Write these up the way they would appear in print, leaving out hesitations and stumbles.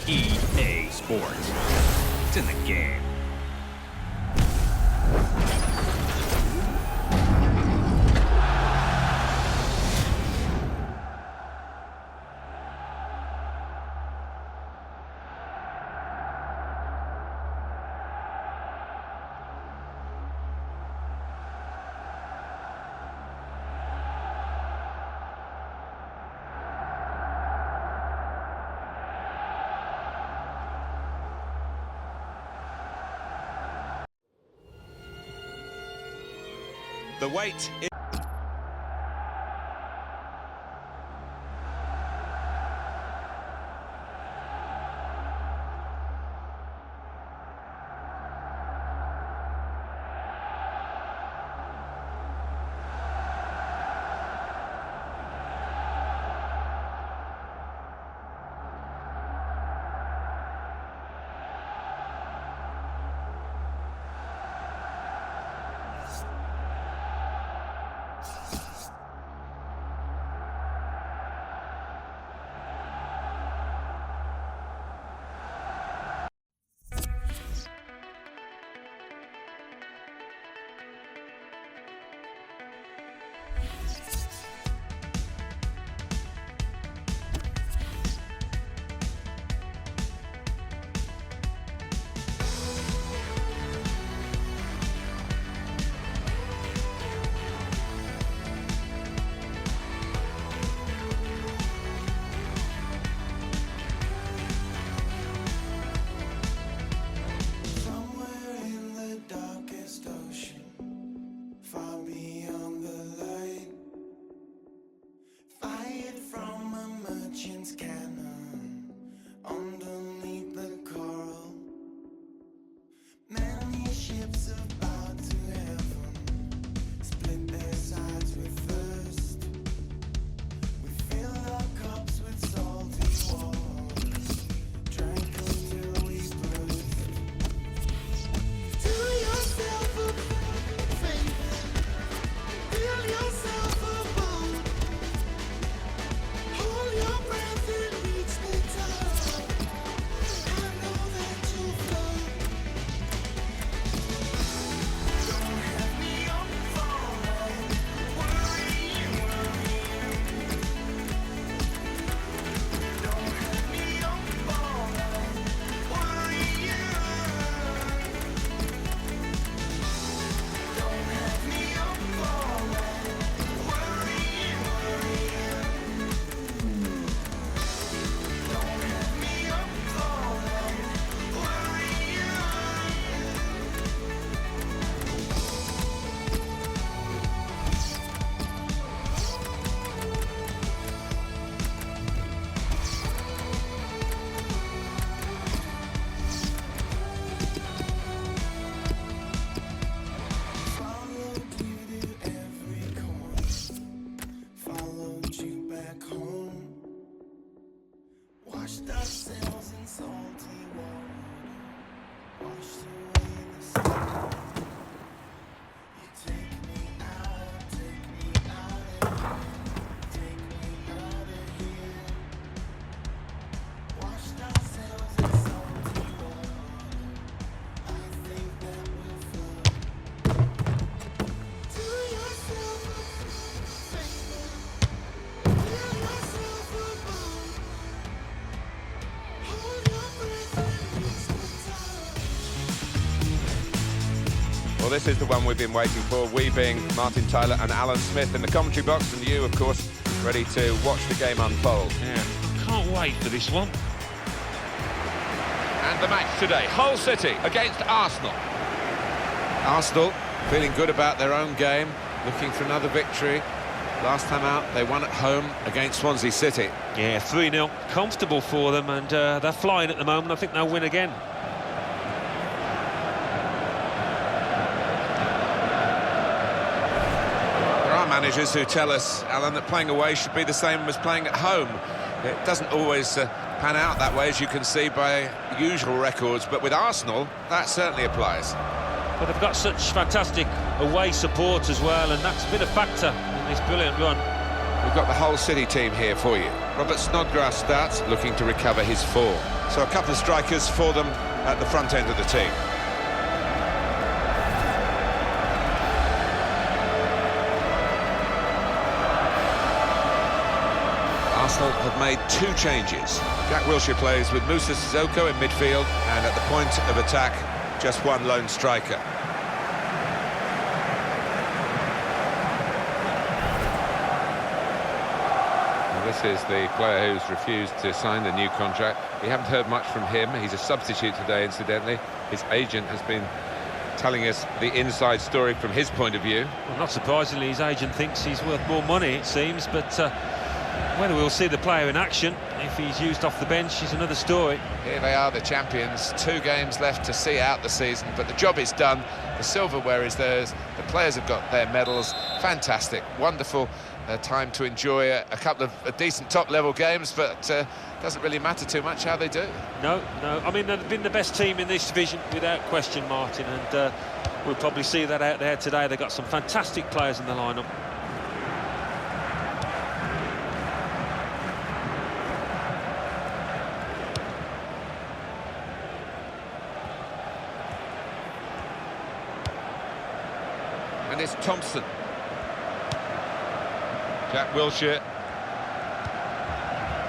EA Sports. It's in the game. The wait is... Well, this is the one we've been waiting for, we being Martin Tyler and Alan Smith in the commentary box, and you, of course, ready to watch the game unfold. Yeah, can't wait for this one. And the match today, Hull City against Arsenal. Arsenal feeling good about their own game, looking for another victory. Last time out, they won at home against Swansea City. Yeah, 3-0, comfortable for them, and they're flying at the moment. I think they'll win again. Managers who tell us, Alan, that playing away should be the same as playing at home. It doesn't always pan out that way, as you can see by usual records, but with Arsenal, that certainly applies. But they've got such fantastic away support as well, and that's been a factor in this brilliant run. We've got the Hull City team here for you. Robert Snodgrass starts, looking to recover his form. So a couple of strikers for them at the front end of the team. Arsenal have made 2 changes. Jack Wilshere plays with Moussa Sissoko in midfield, and at the point of attack, just one lone striker. This is the player who's refused to sign the new contract. We haven't heard much from him. He's a substitute today, incidentally. His agent has been telling us the inside story from his point of view. Well, not surprisingly, his agent thinks he's worth more money, it seems, but whether we'll see the player in action, if he's used off the bench, is another story. Here they are, the champions. 2 games left to see out the season, but the job is done. The silverware is theirs. The players have got their medals. Fantastic, wonderful time to enjoy a couple of decent top-level games, but doesn't really matter too much how they do. No. I mean, they've been the best team in this division, without question, Martin, and we'll probably see that out there today. They've got some fantastic players in the lineup. And it's Thompson. Jack Wilshere.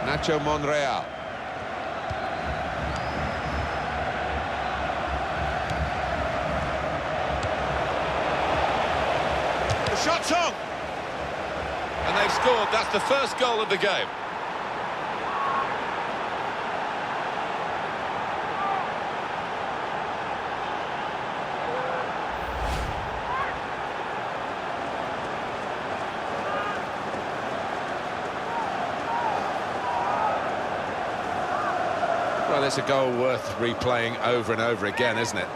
Nacho Monreal. The shot's on! And they've scored. That's the first goal of the game. Well, it's a goal worth replaying over and over again, isn't it?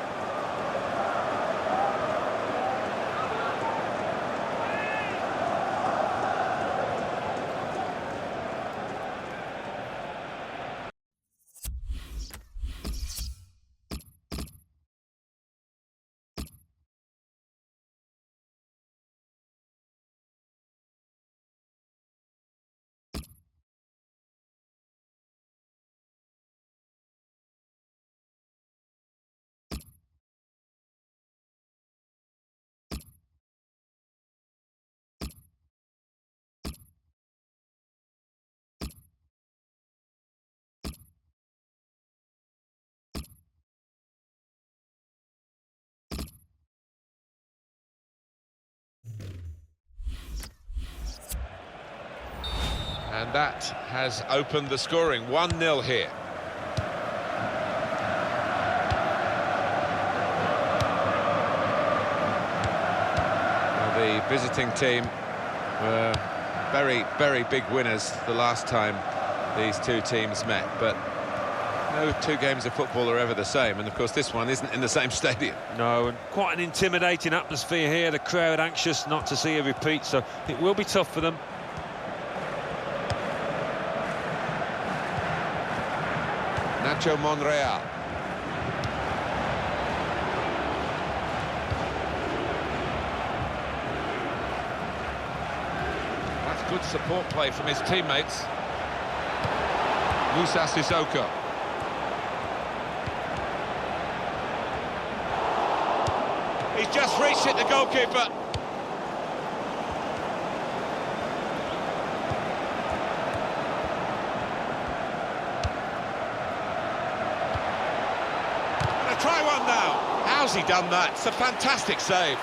And that has opened the scoring. 1-0 here. Well, the visiting team were very, very big winners the last time these 2 teams met, but no 2 games of football are ever the same, and of course this one isn't in the same stadium. No, and quite an intimidating atmosphere here. The crowd anxious not to see a repeat, so it will be tough for them. Nacho Monreal. That's good support play from his teammates. Moussa Sissoko. He's just reached it, the goalkeeper. Try one now. How's he done that? It's a fantastic save.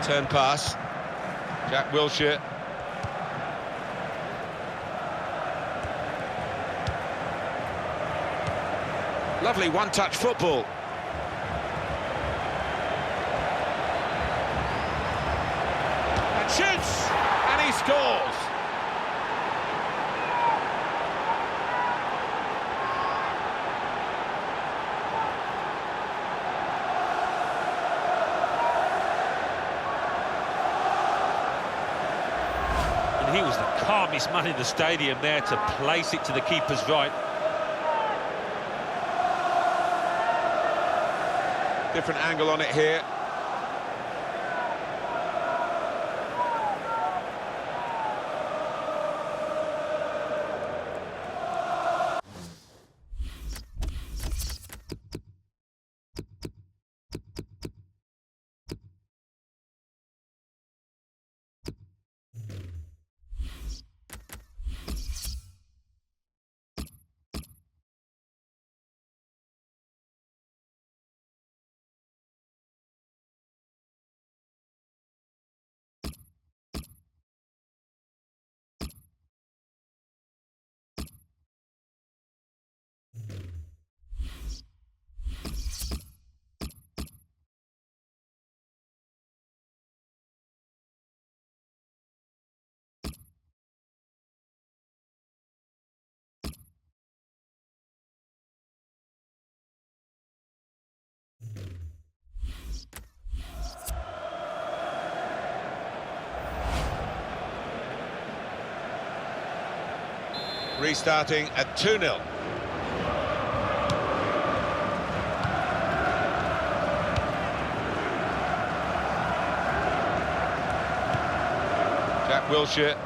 Turn pass. Jack Wilshere. Lovely one-touch football. And shoots! And he scores! he was the calmest man in the stadium there to place it to the keeper's right. Different angle on it here. Restarting at 2-0. Jack Wilshere.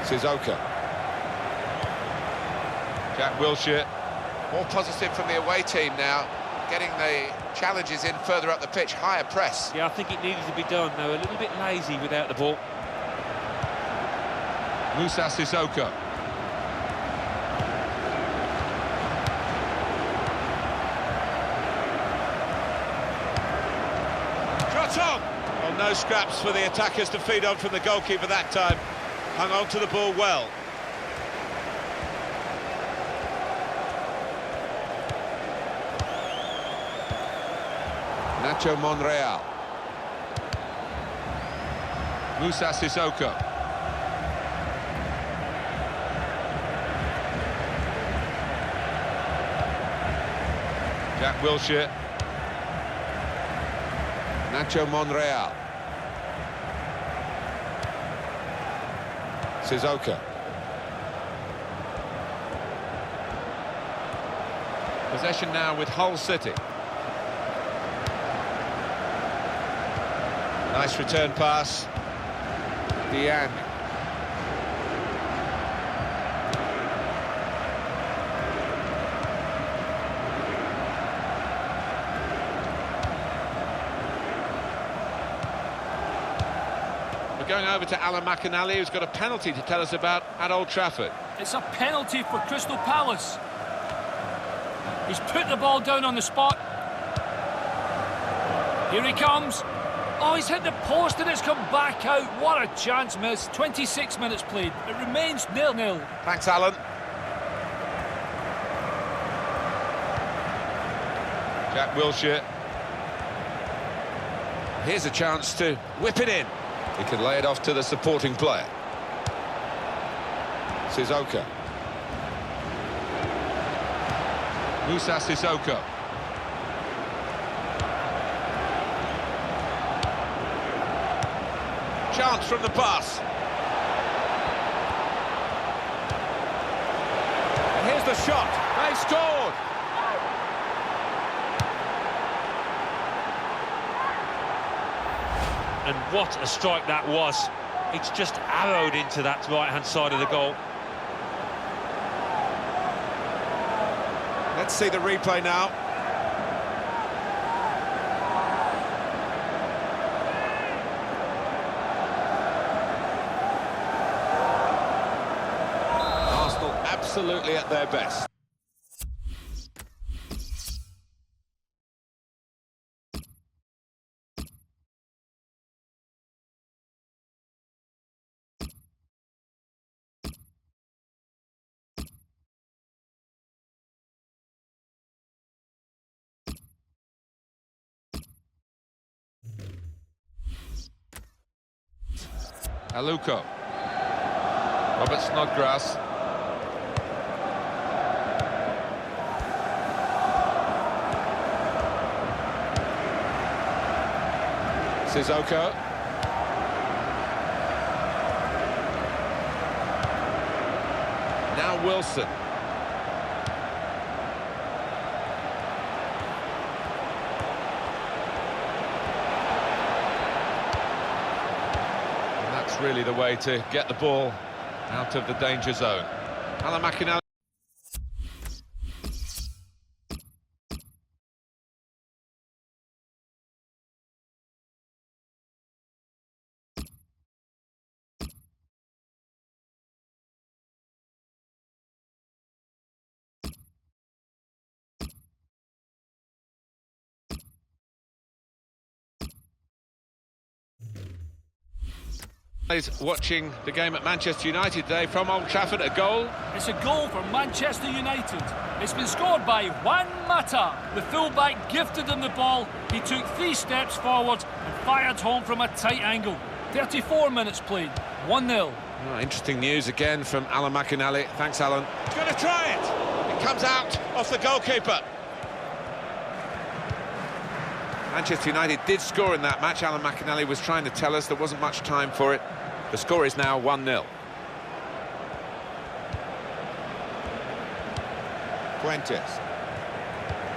Sissoko. Jack Wilshere. More positive from the away team now, getting the challenges in further up the pitch, higher press. Yeah, I think it needed to be done. They were a little bit lazy without the ball. Moussa Sissoko. Shot on! Well, no scraps for the attackers to feed on from the goalkeeper that time. Hung on to the ball well. Nacho Monreal. Moussa Sissoko. Jack Wilshere. Nacho Monreal. Sissoko. Possession now with Hull City. Nice return pass. Diagne. We're going over to Alan McInally, who's got a penalty to tell us about at Old Trafford. It's a penalty for Crystal Palace. He's put the ball down on the spot. Here he comes. Oh, he's hit the post and it's come back out. What a chance missed. 26 minutes played. It remains 0-0. Thanks, Alan. Jack Wilshere. Here's a chance to whip it in. He can lay it off to the supporting player. Sissoko. Moussa Sissoko. Chance from the pass. And here's the shot. They scored. And what a strike that was. It's just arrowed into that right-hand side of the goal. Let's see the replay now. Arsenal absolutely at their best. Aluko. Robert Snodgrass. Sissoko. Now Wilson. And that's really the way to get the ball out of the danger zone. Alan McInally. Watching the game at Manchester United today from Old Trafford, a goal. It's a goal for Manchester United. It's been scored by Juan Mata. The fullback gifted him the ball. He took 3 steps forward and fired home from a tight angle. 34 minutes played, 1-0. Oh, interesting news again from Alan McInally. Thanks, Alan. He's going to try it. It comes out off the goalkeeper. Manchester United did score in that match. Alan McInally was trying to tell us there wasn't much time for it. The score is now 1-0. Fuentes.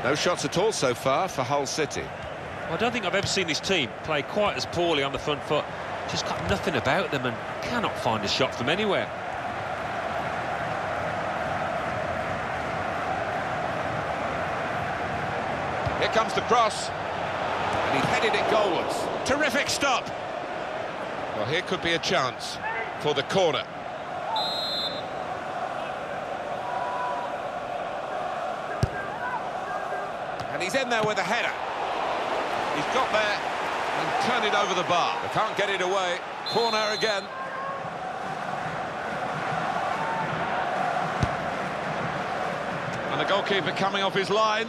No shots at all so far for Hull City. I don't think I've ever seen this team play quite as poorly on the front foot. Just got nothing about them and cannot find a shot from anywhere. Here comes the cross. And he headed it goalwards. Terrific stop. Well, here could be a chance for the corner. And he's in there with a header. He's got there and turned it over the bar. They can't get it away. Corner again. And the goalkeeper coming off his line.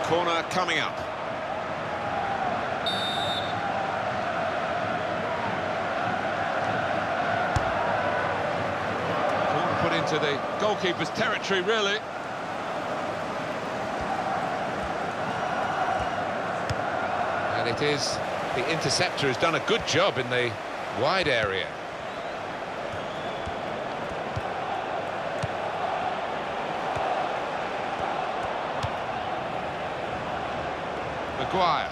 Corner coming up. Corner put into the goalkeeper's territory, really. And it is, the interceptor has done a good job in the wide area. Maguire.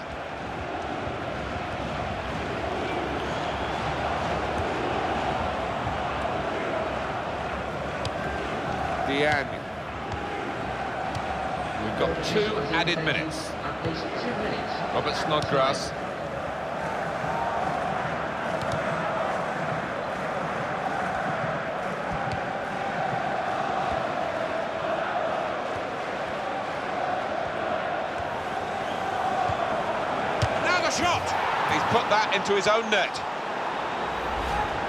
Diagne. We've got 2 added minutes. Robert Snodgrass. Shot! He's put that into his own net.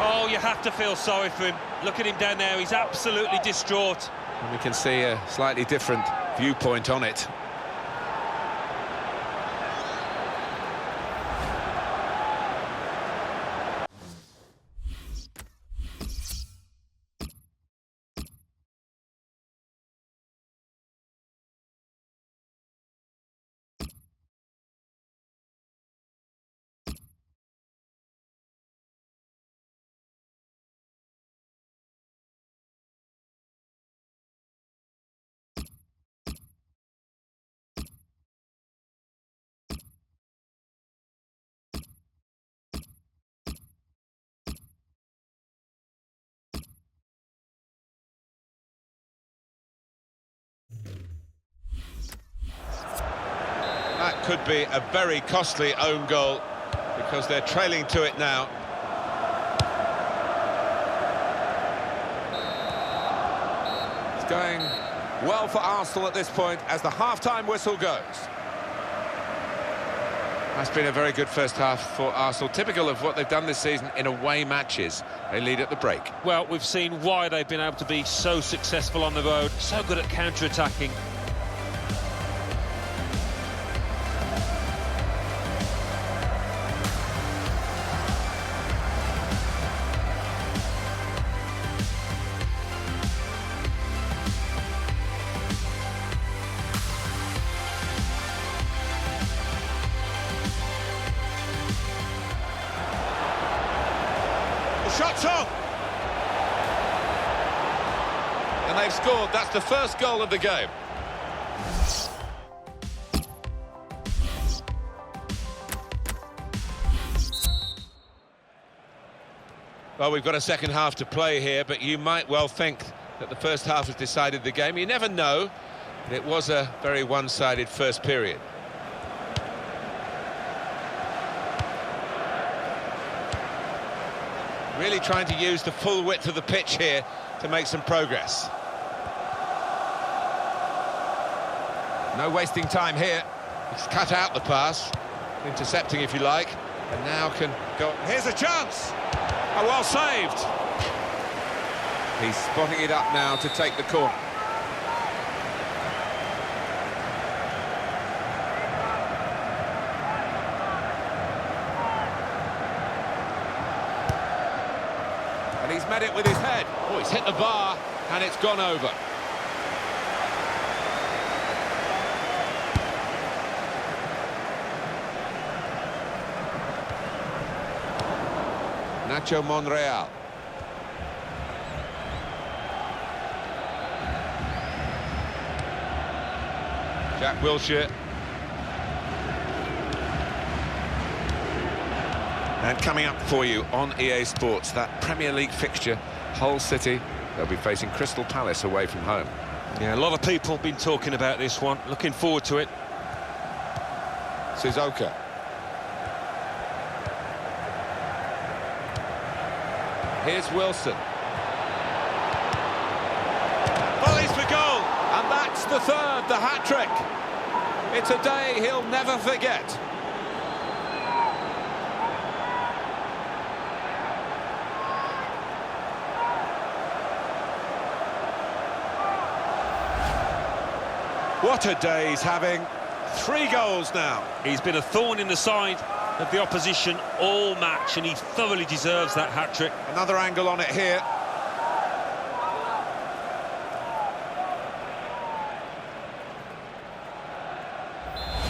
Oh, you have to feel sorry for him. Look at him down there, he's absolutely distraught. And we can see a slightly different viewpoint on it. That could be a very costly own goal because they're trailing to it now. It's going well for Arsenal at this point as the half-time whistle goes. That's been a very good first half for Arsenal, typical of what they've done this season in away matches. They lead at the break. Well, we've seen why they've been able to be so successful on the road, so good at counter-attacking. Shot's on! And they've scored. That's the first goal of the game. Well, we've got a second half to play here, but you might well think that the first half has decided the game. You never know. It was a very one-sided first period. Really trying to use the full width of the pitch here to make some progress. No wasting time here. He's cut out the pass, intercepting if you like, and now can go. Here's a chance! Oh, well saved. He's spotting it up now to take the corner. And he's met it with his head. Oh, he's hit the bar, and it's gone over. Nacho Monreal. Jack Wilshere. And coming up for you on EA Sports, that Premier League fixture, Hull City, they'll be facing Crystal Palace away from home. Yeah, a lot of people have been talking about this one. Looking forward to it. Sissoko. Here's Wilson. Volleys for goal, and that's the third, the hat-trick. It's a day he'll never forget. What a day he's having. 3 goals now. He's been a thorn in the side of the opposition all match, and he thoroughly deserves that hat-trick. Another angle on it here.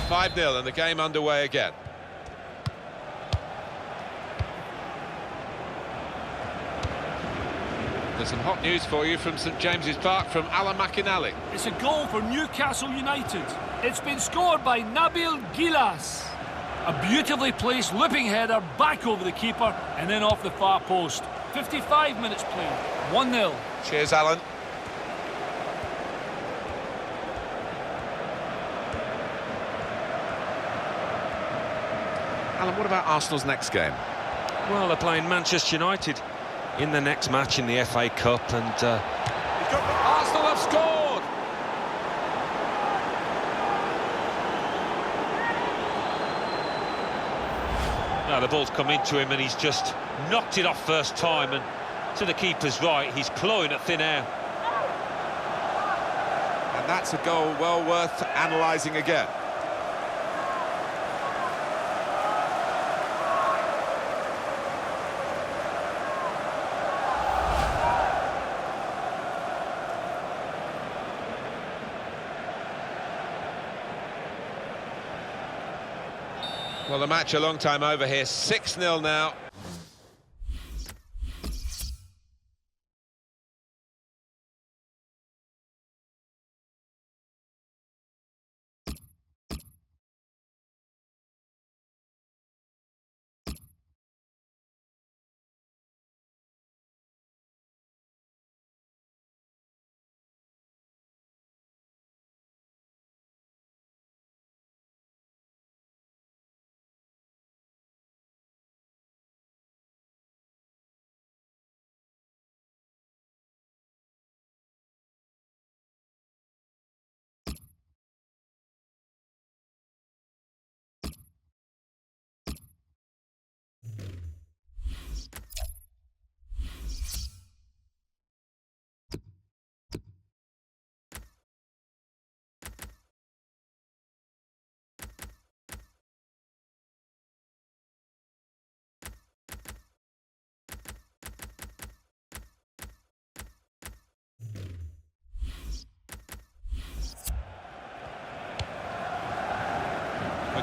(5-0) and the game underway again. There's some hot news for you from St James's Park from Alan McInally. It's a goal for Newcastle United. It's been scored by Nabil Gilas. A beautifully placed looping header back over the keeper and then off the far post. 55 minutes played, 1-0. Cheers, Alan. Alan, what about Arsenal's next game? Well, they're playing Manchester United in the next match in the FA Cup, and Arsenal have scored! now the ball's come into him and he's just knocked it off first time, and to the keeper's right, he's clawing at thin air. And that's a goal well worth analysing again. Well, the match a long time over here. 6-0 now.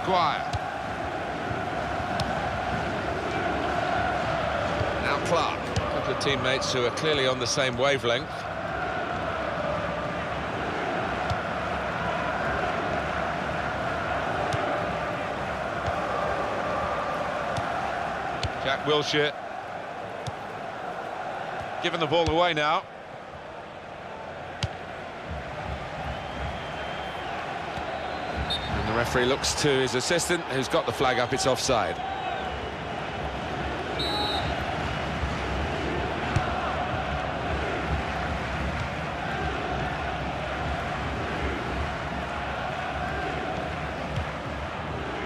Maguire. Now Clark. A couple of teammates who are clearly on the same wavelength. Jack Wilshere. Giving the ball away now. And the referee looks to his assistant, who's got the flag up. It's offside.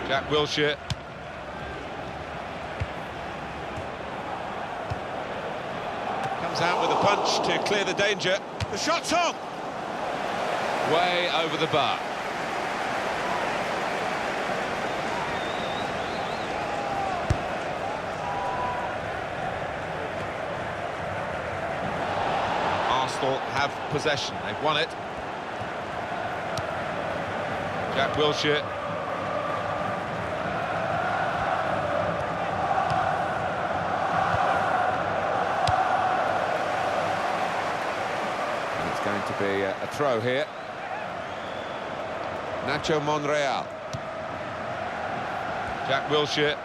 Jack Wilshere. Comes out with a punch to clear the danger. The shot's on! Way over the bar. Arsenal have possession. They've won it. Jack Wilshere. Going to be a throw here. Nacho Monreal. Jack Wilshere.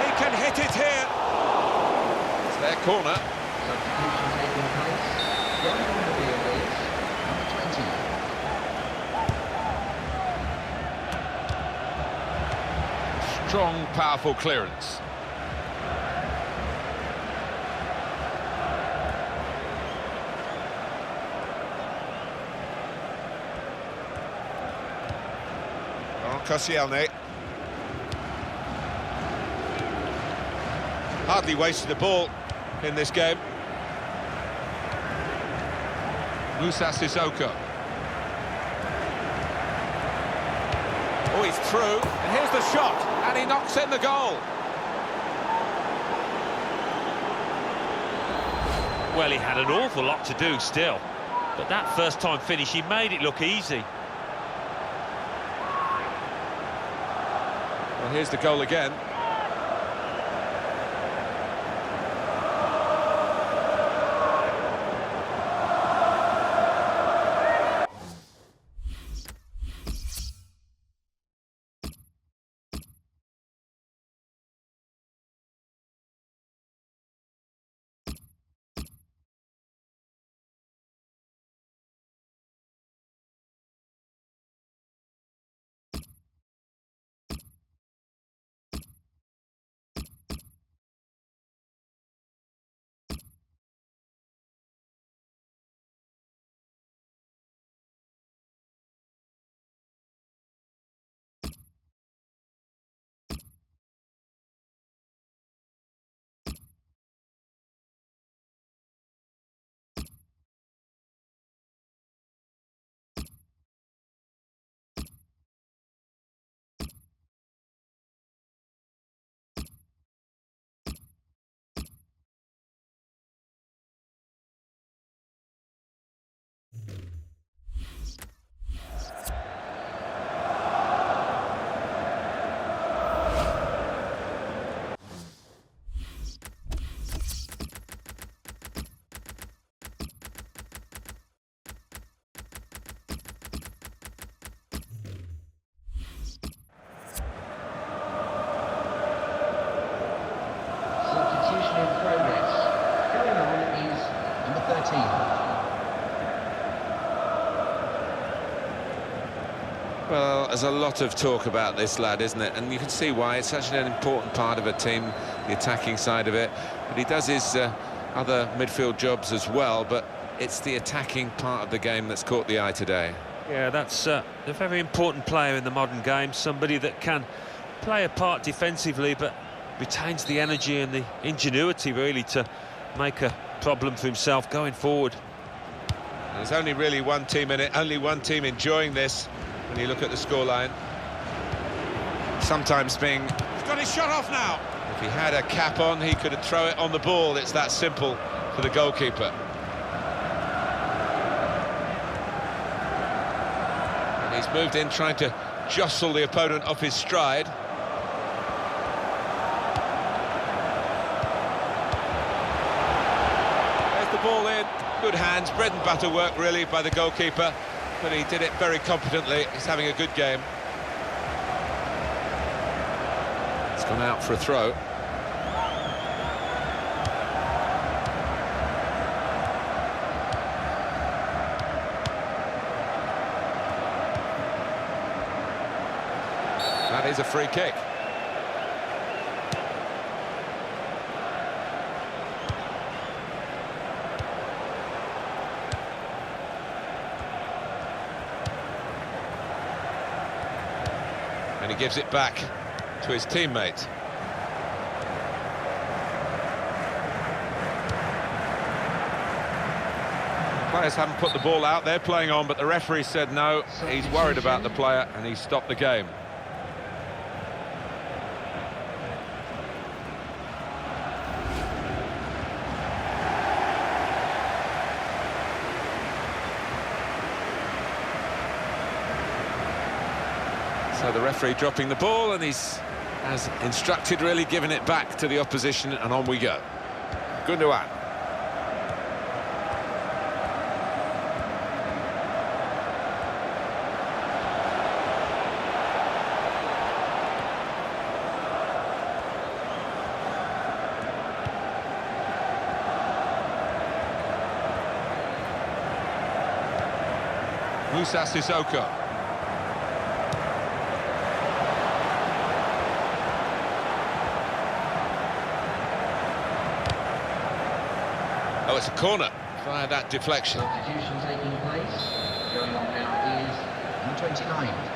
He can hit it here. It's their corner. Substitution taking place. Going on the field is number 20. Strong, powerful clearance. Koscielny. Hardly wasted the ball in this game. Musa Sissoko. Oh, he's through, and here's the shot, and he knocks in the goal. Well, he had an awful lot to do still, but that first time finish, he made it look easy. Well, here's the goal again. Well, there's a lot of talk about this lad, isn't it? And you can see why. It's such an important part of a team, the attacking side of it. But he does his other midfield jobs as well, but it's the attacking part of the game that's caught the eye today. Yeah, that's a very important player in the modern game, somebody that can play a part defensively but retains the energy and the ingenuity really to make a problem for himself going forward. There's only really one team in it, only one team enjoying this when you look at the scoreline. Sometimes being... He's got his shot off now. If he had a cap on, he could throw it on the ball. It's that simple for the goalkeeper. He's moved in trying to jostle the opponent off his stride. There's the ball in. Good hands, bread and butter work really by the goalkeeper, but he did it very competently. He's having a good game. It's gone out for a throw. That is a free kick. And he gives it back to his teammate. Players haven't put the ball out, they're playing on, but the referee said no. He's worried about the player and he stopped the game. So the referee dropping the ball, and he's, as instructed, really giving it back to the opposition, and on we go. Gundogan. Musa Sissoko. Oh, it's a corner via that deflection. Substitution taking place. Going on now is number 29.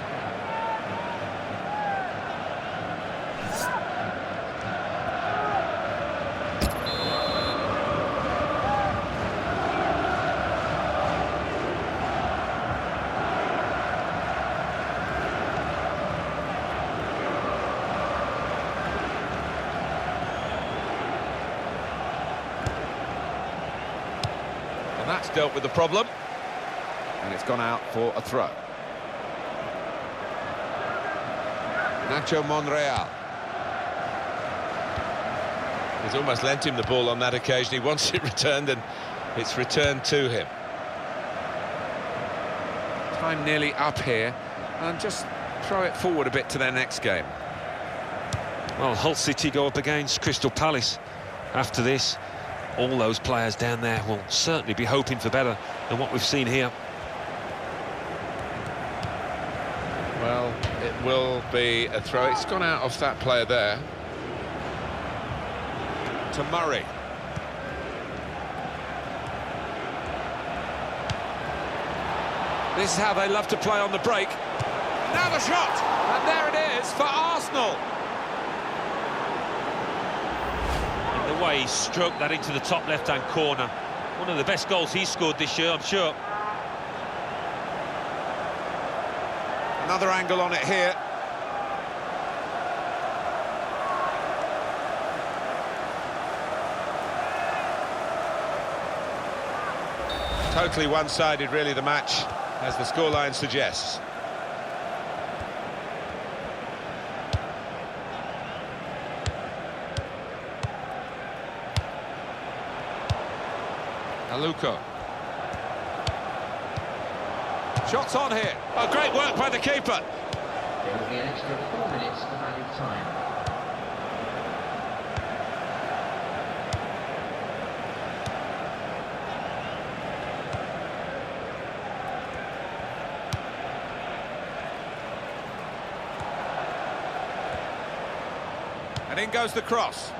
And that's dealt with the problem. And it's gone out for a throw. Nacho Monreal. He's almost lent him the ball on that occasion. He wants it returned, and it's returned to him. Time nearly up here, and just throw it forward a bit to their next game. Well, Hull City go up against Crystal Palace after this. All those players down there will certainly be hoping for better than what we've seen here. Well, it will be a throw. It's gone out off that player there. To Murray. This is how they love to play on the break. Now the shot! And there it is for Arsenal. The way he stroked that into the top left-hand corner. One of the best goals he's scored this year, I'm sure. Another angle on it here. Totally one-sided, really, the match, as the scoreline suggests. Aluko. Shots on here. Oh, great work by the keeper. There will be an extra 4 minutes of added time. And in goes the cross.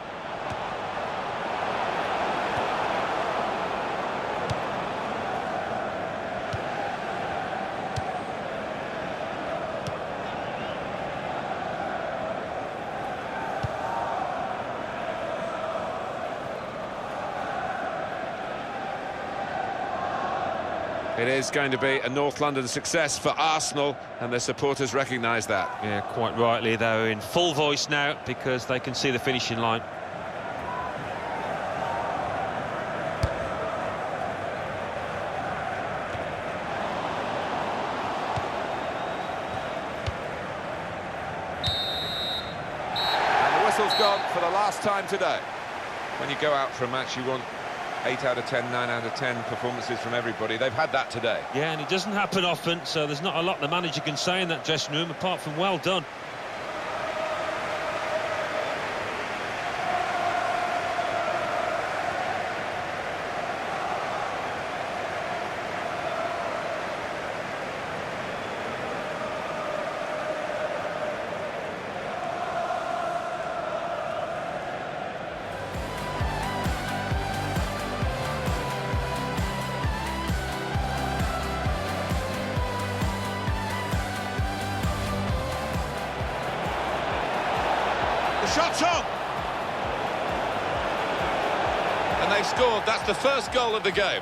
It is going to be a North London success for Arsenal, and their supporters recognise that. Yeah, quite rightly. They're in full voice now because they can see the finishing line. whistle's gone for the last time today. When you go out for a match, you want 8 out of 10, 9 out of 10 performances from everybody. They've had that today. Yeah, and it doesn't happen often, so there's not a lot the manager can say in that dressing room apart from well done. The shot's on! And they've scored. That's the first goal of the game.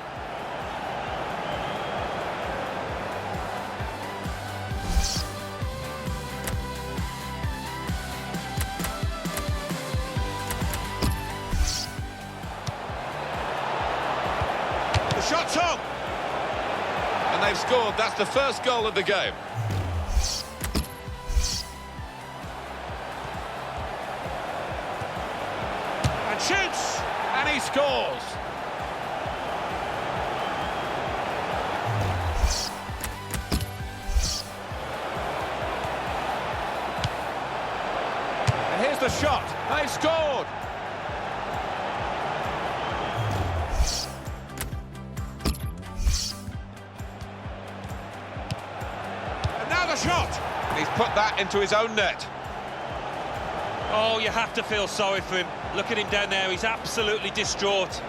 The shot's on! And they've scored. That's the first goal of the game. And shoots! And he scores! And here's the shot. They've scored! And now the shot! And he's put that into his own net. Oh, you have to feel sorry for him. Look at him down there, he's absolutely distraught.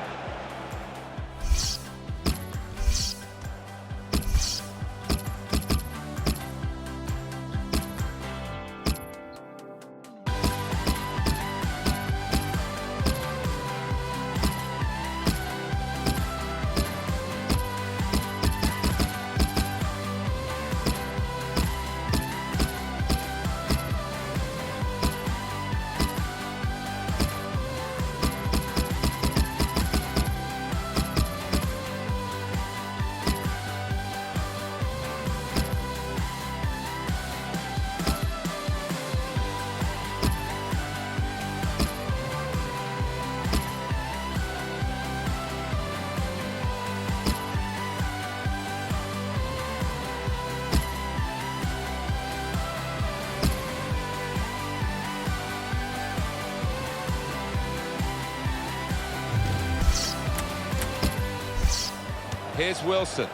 Here's Wilson.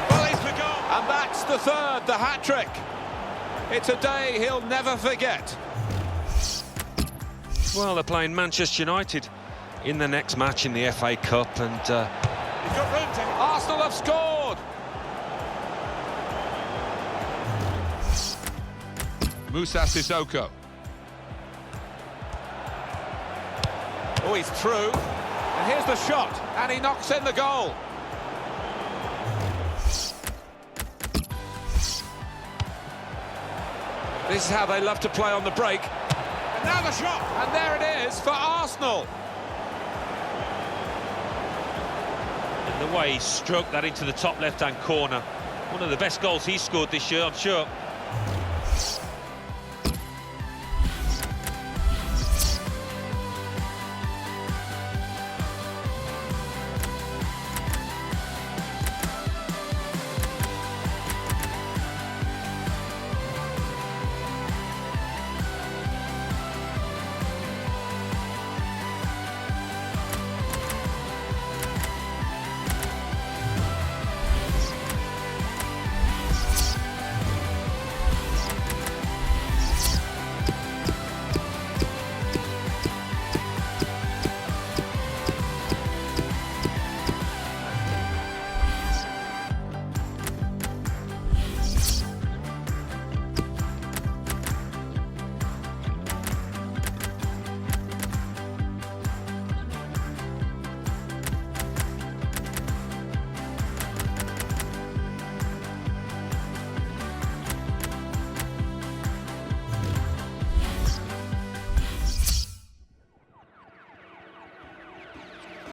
Volleys for goal. And that's the third, the hat-trick. It's a day he'll never forget. Well, they're playing Manchester United in the next match in the FA Cup, and He's got room to... Arsenal have scored. Musa Sissoko. Oh, he's through. And here's the shot, and he knocks in the goal. This is how they love to play on the break. And now the shot, and there it is for Arsenal. the way he struck that into the top left-hand corner. One of the best goals he's scored this year, I'm sure.